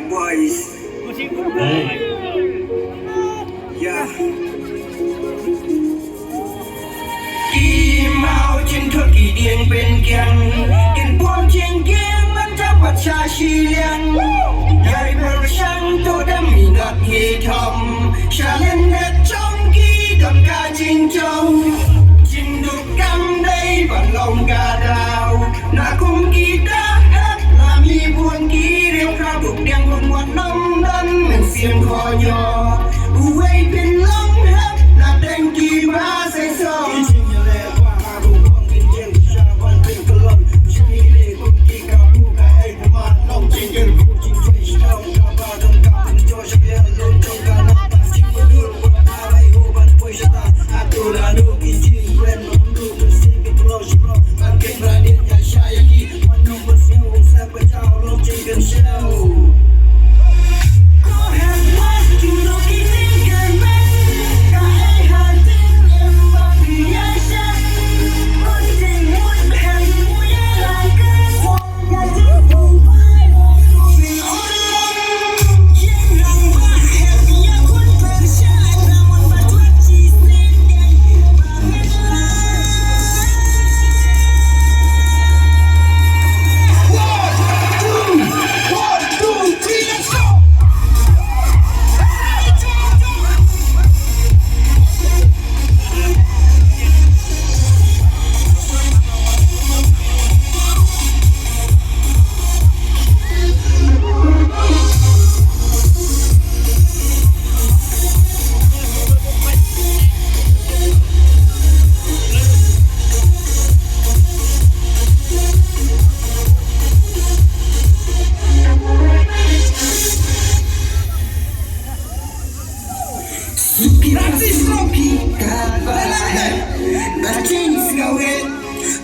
bad boys. Yeah. กี่เมาจนทุกกี่เดียงเป็นแกงกินพวงเชียงเกียงมันจะปัดชาชีเลียงใหญ่เบอร์ช่างตัวดำมีนัดเฮทอมชาเลนเน็ตจงกี้กับกาจิงจงจิงดุกกำได้บันลงกาดาวนาคุมกีตาร์ฮักลามีบวนกีเรียวคราวดุกเดียงคนวันน้ำดันเหมือนเสียงคอยออุเวเป็นลงฮักนาแดงกีมาใส่ซอง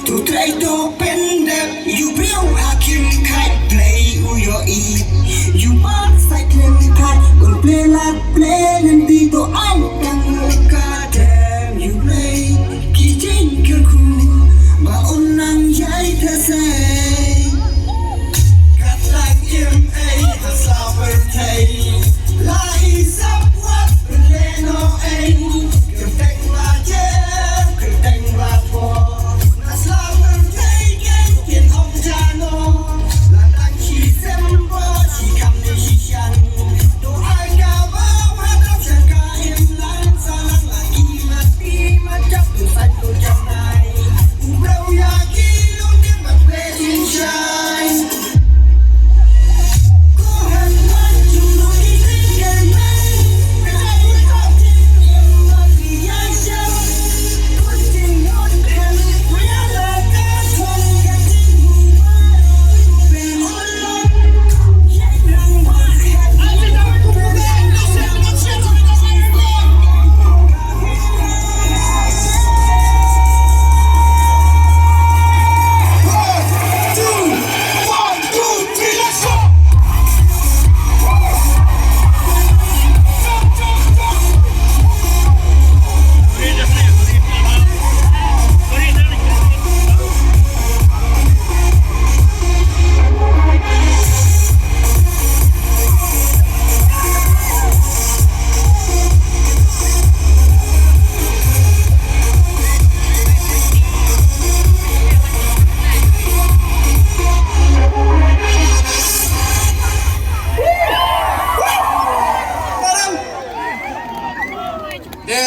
Tutaj to